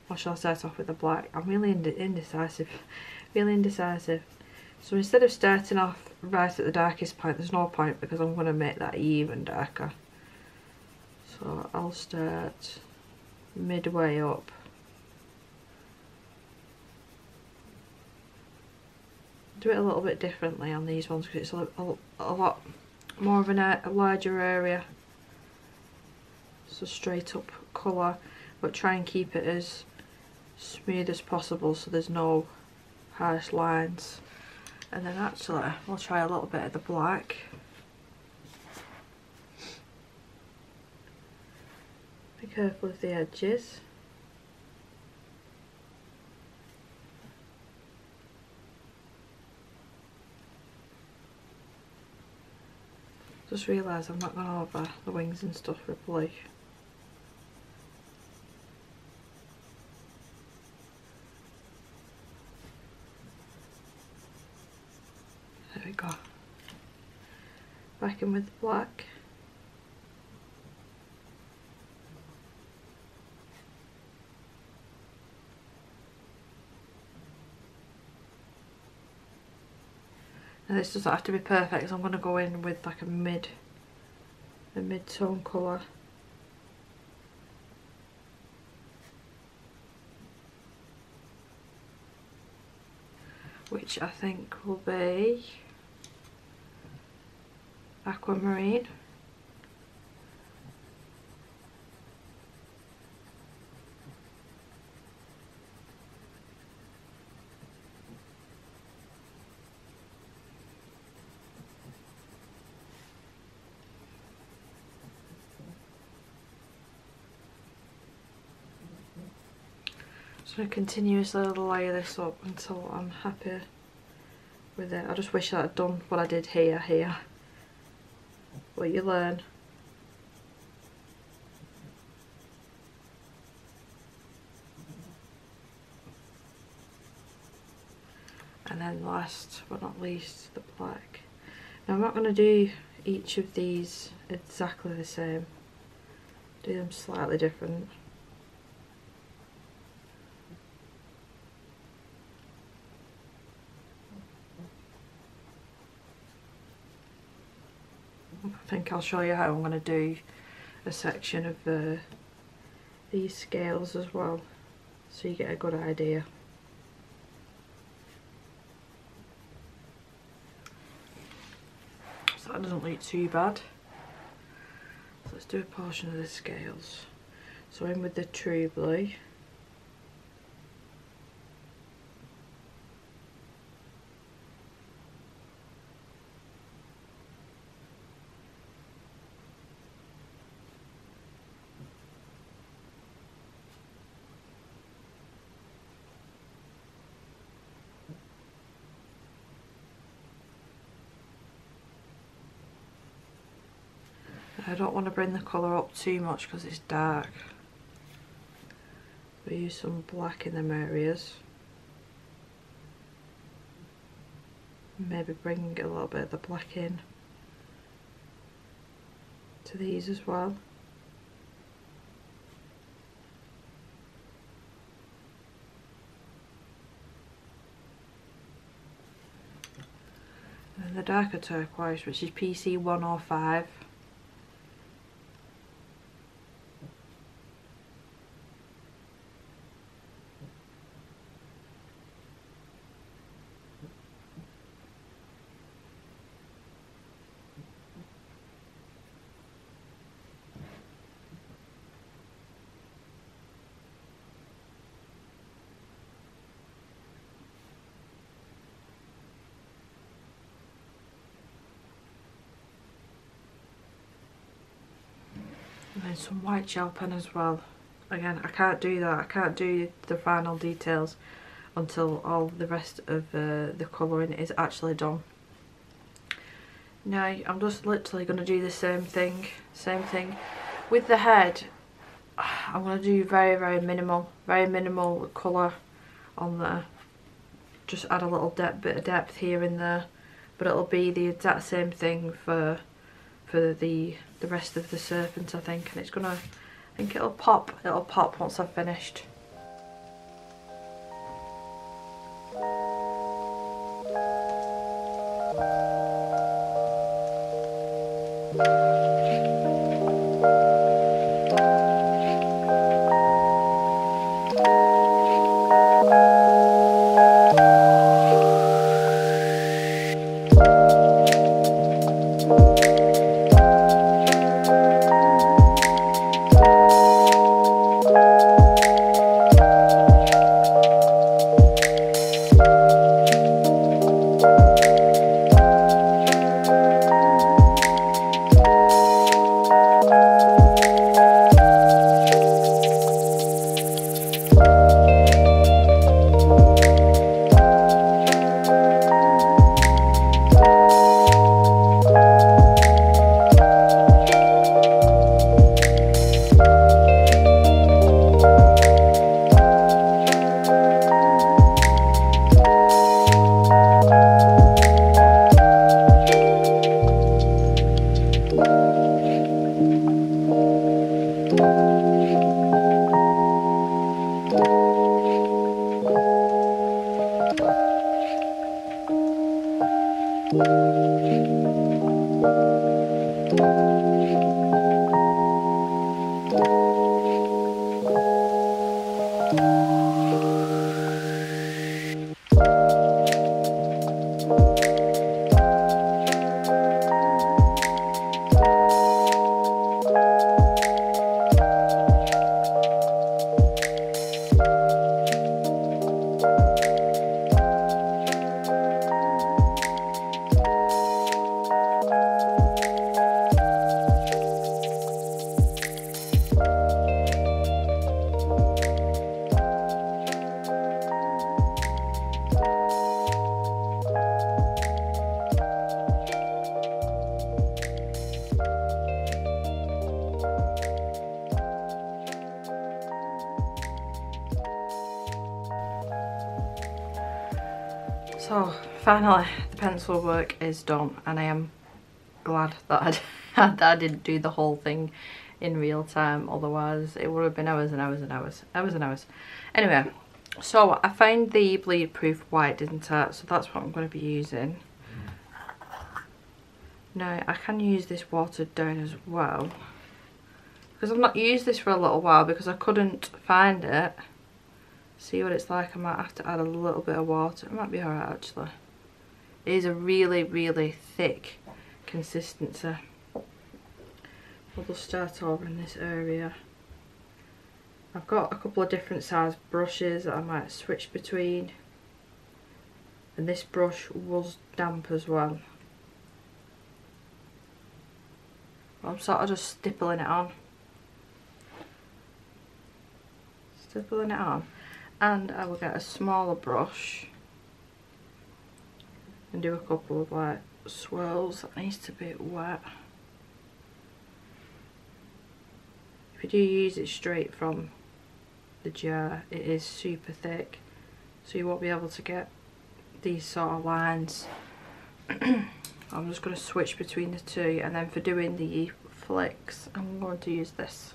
S1: Or shall I start off with the black? I'm really indecisive. Really indecisive. So instead of starting off right at the darkest point, there's no point because I'm going to make that even darker. So I'll start midway up. Do it a little bit differently on these ones because it's a lot more of a larger area. So straight up colour, but try and keep it as smooth as possible so there's no harsh lines. And then actually we'll try a little bit of the black. Be careful of the edges. Just realised I'm not going over the wings and stuff with blue. There we go. Back in with the black. Now this doesn't have to be perfect, so I'm going to go in with like a mid-tone colour. Which I think will be aquamarine. So I continuously layer this up until I'm happy with it. I just wish that I'd done what I did here. But you learn. And then last but not least, the black. Now I'm not going to do each of these exactly the same. Do them slightly different. I think I'll show you how I'm going to do a section of these scales as well, so you get a good idea. So that doesn't look too bad. So let's do a portion of the scales. So in with the true blue. I don't want to bring the colour up too much because it's dark. We use some black in them areas. Maybe bring a little bit of the black in to these as well. And the darker turquoise, which is PC 105. And then some white gel pen as well. Again, I can't do that. I can't do the final details until all the rest of the colouring is actually done. Now I'm just literally going to do the same thing. With the head, I'm going to do very minimal colour on there. Just add a little bit of depth here and there, but it'll be the exact same thing for the rest of the serpent, I think, and it's gonna, I think it'll pop once I've finished. So finally the pencil work is done, and I am glad that I didn't do the whole thing in real time, otherwise it would have been hours and hours and hours and hours. Anyway, so I found the bleed proof white, didn't I? So that's what I'm going to be using. Now I can use this watered down as well, because I've not used this for a little while because I couldn't find it. See what it's like. I might have to add a little bit of water. It might be alright actually. It is a really, really thick consistency. We'll just start over in this area. I've got a couple of different size brushes that I might switch between, and this brush was damp as well. I'm sort of just stippling it on. Stippling it on. And I will get a smaller brush and do a couple of like swirls. That needs to be wet. If you do use it straight from the jar, it is super thick, so you won't be able to get these sort of lines. I'm just going to switch between the two, and then for doing the flicks I'm going to use this.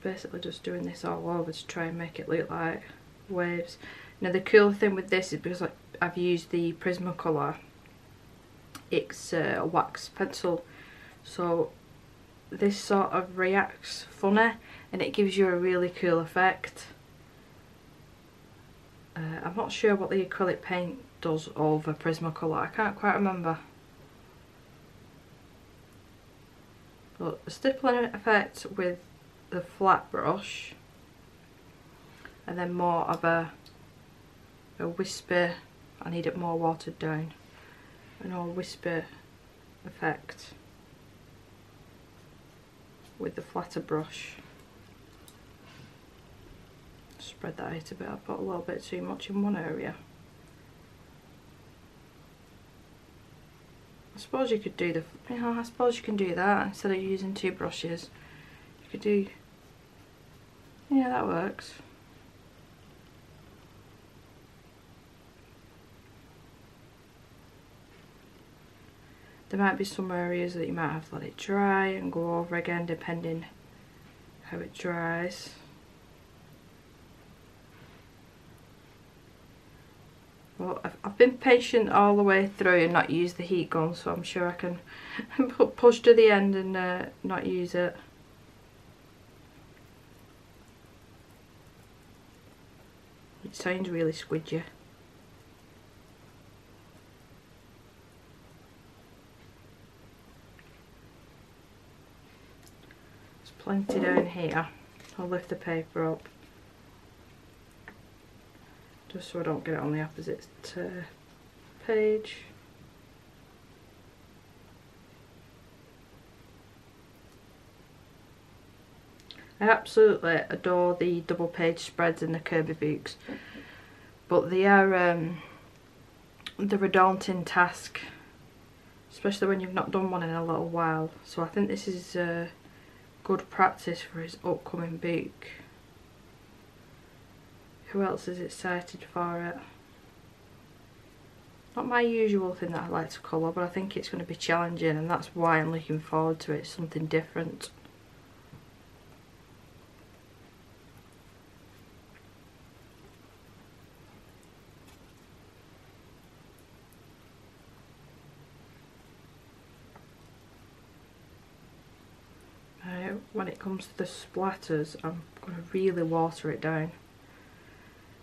S1: Basically just doing this all over to try and make it look like waves. Now the cool thing with this is because I've used the Prismacolor, it's a wax pencil, so this sort of reacts funny and it gives you a really cool effect. I'm not sure what the acrylic paint does over Prismacolor, I can't quite remember. But the stippling effect with the flat brush, and then more of a wispy, I need it more watered down, and a wispy effect with the flatter brush. Spread that out a bit. I've got a little bit too much in one area. I suppose you could do the, I suppose you can do that instead of using two brushes. You could do, yeah, that works. There might be some areas that you might have to let it dry and go over again depending how it dries. Well, I've been patient all the way through and not used the heat gun, so I'm sure I can push to the end and not use it. It sounds really squidgy. There's plenty down here. I'll lift the paper up just so I don't get it on the opposite page. I absolutely adore the double page spreads in the Kerby books, but they are they're a daunting task, especially when you've not done one in a little while. So I think this is good practice for his upcoming book. Who else is excited for it? Not my usual thing that I like to colour, but I think it's going to be challenging, and that's why I'm looking forward to it. Something different. when it comes to the splatters, I'm going to really water it down.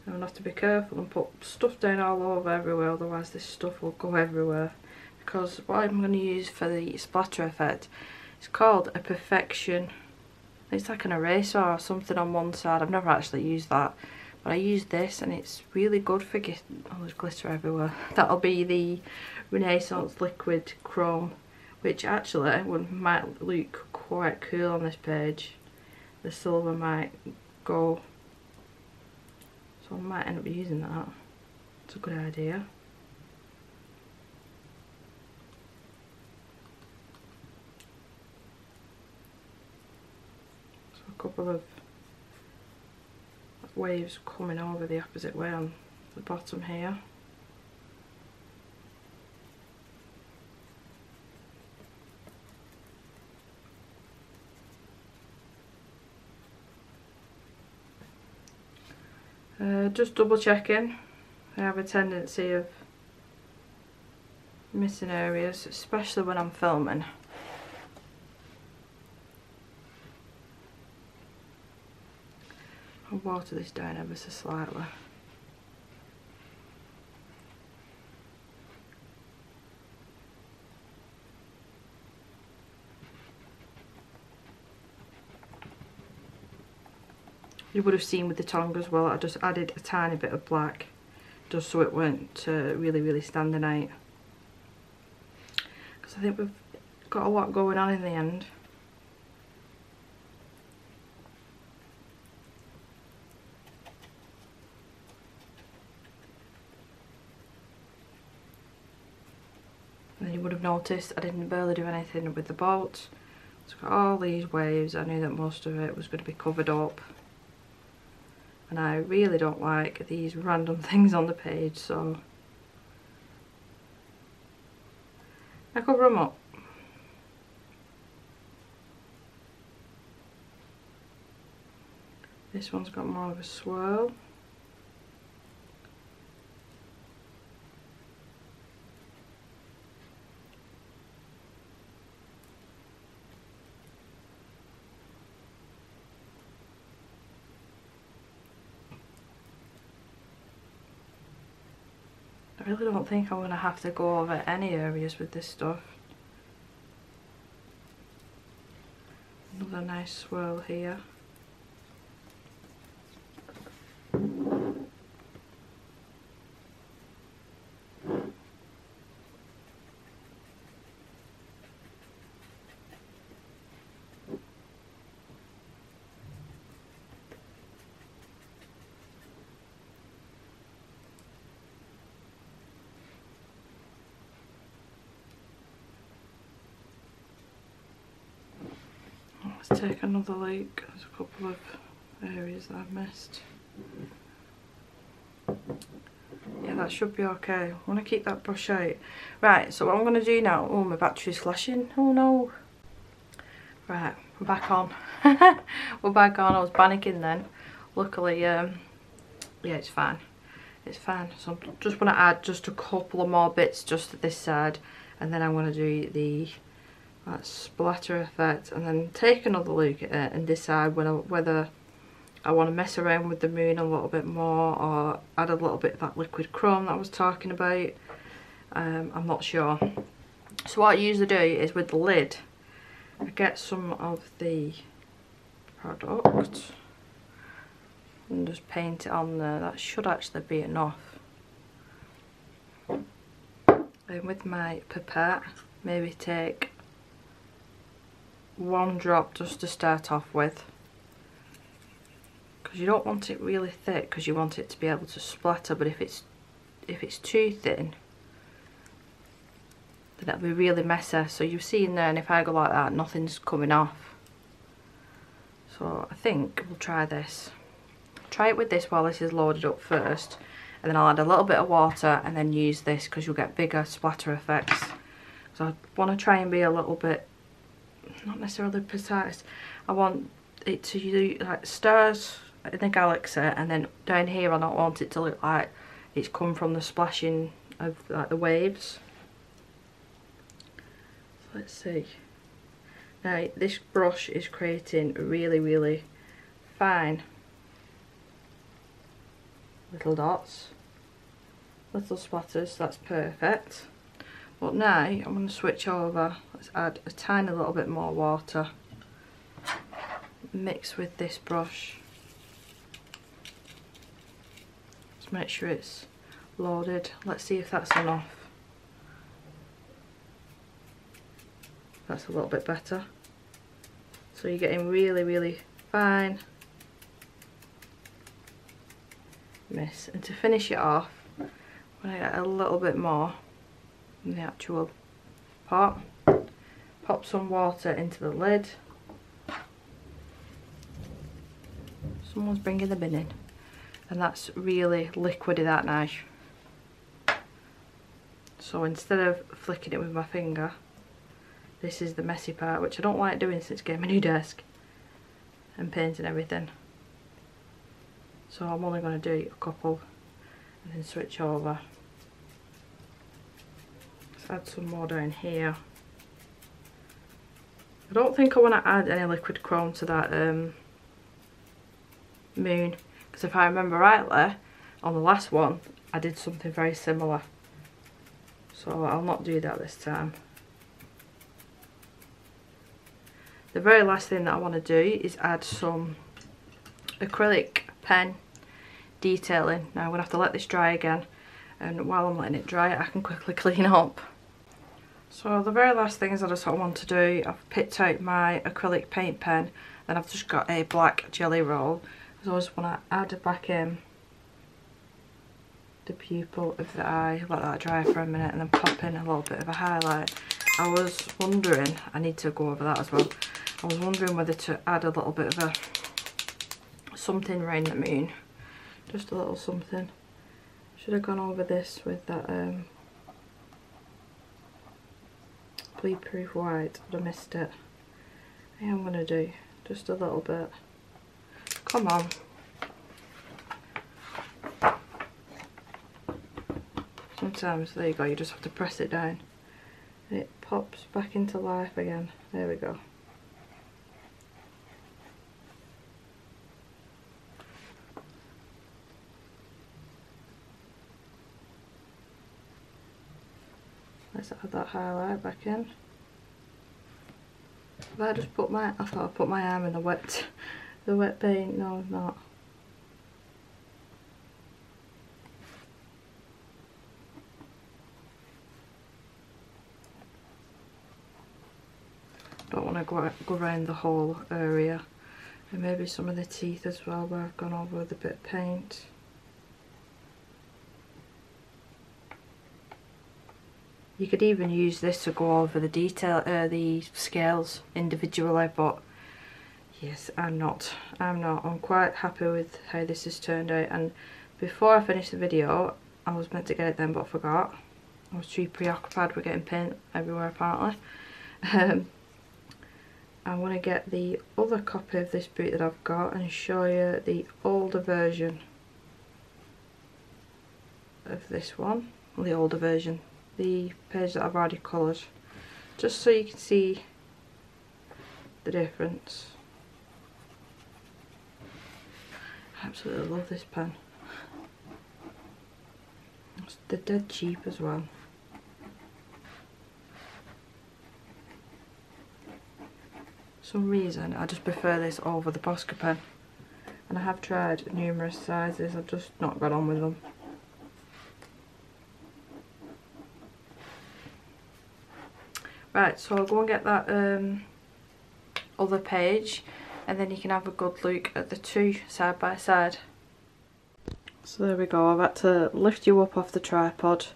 S1: I'm going to have to be careful and put stuff down all over everywhere, otherwise this stuff will go everywhere. Because what I'm going to use for the splatter effect is called a perfection. It's like an eraser or something on one side. I've never actually used that, but I use this and it's really good for getting... Oh, there's glitter everywhere. That'll be the Renaissance Liquid Chrome, which actually might look quite cool on this page. The silver might go, so I might end up using that. It's a good idea. So a couple of waves coming over the opposite way on the bottom here. Just double checking. I have a tendency of missing areas, especially when I'm filming. I'll water this down ever so slightly. You would have seen with the tongue as well, I just added a tiny bit of black just so it weren't really standing out. Because I think we've got a lot going on in the end. And you would have noticed I didn't barely do anything with the boat. It's got all these waves. I knew that most of it was going to be covered up. And I really don't like these random things on the page, so I cover them up. This one's got more of a swirl. I really don't think I'm going to have to go over any areas with this stuff. Another nice swirl here. Let's take another look. There's a couple of areas that I've missed. Yeah, that should be okay. I want to keep that brush out. Right, so what I'm going to do now... Oh, my battery's flashing. Oh no. Right, we're back on. We're back on. I was panicking then. Luckily, yeah, it's fine. It's fine. So I just want to add just a couple of more bits just to this side. And then I'm going to do the... that splatter effect, and then take another look at it and decide whether I want to mess around with the moon a little bit more or add a little bit of that liquid chrome that I was talking about. I'm not sure. So what I usually do is with the lid, I get some of the product and just paint it on there. That should actually be enough. And with my pipette, maybe take one drop just to start off with, because you don't want it really thick because you want it to be able to splatter, but if it's too thin then it'll be really messy. So you've seen there, and if I go like that, nothing's coming off. So I think we'll try this. Try it with this while this is loaded up first, and then I'll add a little bit of water and then use this because you'll get bigger splatter effects. So I want to try and be a little bit, not necessarily precise. I want it to do like stars in the galaxy, and then down here I don't want it to look like it's come from the splashing of like the waves. So let's see. Now this brush is creating really fine little dots, little splatters. That's perfect. But now I'm going to switch over. Let's add a tiny little bit more water, mix with this brush. Let's make sure it's loaded. Let's see if that's enough. That's a little bit better. So you're getting really fine mist. And to finish it off, I'm going to get a little bit more in the actual pot. Pop some water into the lid. Someone's bringing the bin in. And that's really liquidy, that nice. So instead of flicking it with my finger, this is the messy part, which I don't like doing since getting my new desk and painting everything. So I'm only going to do a couple and then switch over. Let's add some more down here. I don't think I want to add any liquid chrome to that moon, because if I remember rightly, on the last one I did something very similar. So I'll not do that this time. The very last thing that I want to do is add some acrylic pen detailing. Now I'm going to have to let this dry again, and while I'm letting it dry I can quickly clean up. So the very last things I just want to do, I've picked out my acrylic paint pen, and I've just got a black jelly roll. So I just want to add back in the pupil of the eye, let that dry for a minute, and then pop in a little bit of a highlight. I was wondering, I need to go over that as well, I was wondering whether to add a little bit of a something around the moon, just a little something. Should have gone over this with that bleed proof white, but I missed it. I am going to do just a little bit. Come on. Sometimes, there you go, you just have to press it down and it pops back into life again. There we go. Let's add that highlight back in. If I just put my, I thought I put my arm in the wet paint. No, I'm not. Don't want to go around the whole area, and maybe some of the teeth as well where I've gone over with a bit of paint. You could even use this to go over the detail, the scales individually, but yes, I'm not. I'm quite happy with how this has turned out. And before I finish the video, I was meant to get it then, but I forgot. I was too preoccupied with getting paint everywhere apparently. I want to get the other copy of this book that I've got and show you the older version of this one. Well, the older version. The page that I've already coloured, just so you can see the difference. I absolutely love this pen. They're dead cheap as well. For some reason I just prefer this over the Posca pen, and I have tried numerous sizes, I've just not got on with them. Right, so I'll go and get that other page, and then you can have a good look at the two side by side. So there we go, I've had to lift you up off the tripod,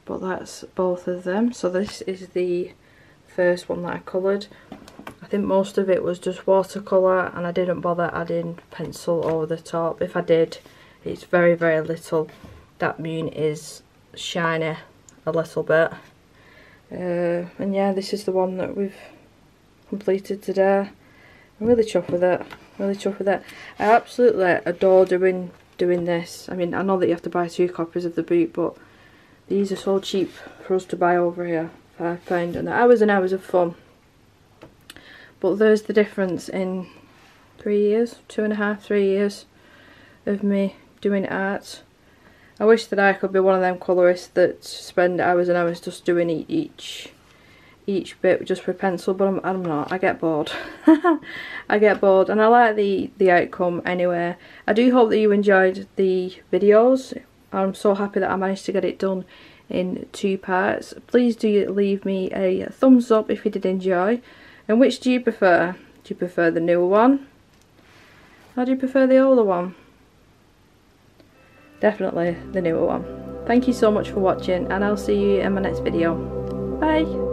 S1: but that's both of them. So this is the first one that I coloured. I think most of it was just watercolour, and I didn't bother adding pencil over the top. If I did, it's very little. That moon is shiny a little bit. And yeah, this is the one that we've completed today. I'm really chuffed with it. Really chuffed with it. I absolutely adore doing this. I mean, I know that you have to buy 2 copies of the book, but these are so cheap for us to buy over here. £5, and hours of fun. But there's the difference in 3 years, 2.5, 3 years of me doing art. I wish that I could be one of them colourists that spend hours and hours just doing each bit just with pencil, but I'm not. I get bored. I get bored, and I like the outcome anyway. I do hope that you enjoyed the videos. I'm so happy that I managed to get it done in 2 parts. Please do leave me a thumbs up if you did enjoy. And which do you prefer? Do you prefer the newer one, or do you prefer the older one? Definitely the newer one. Thank you so much for watching, and I'll see you in my next video. Bye!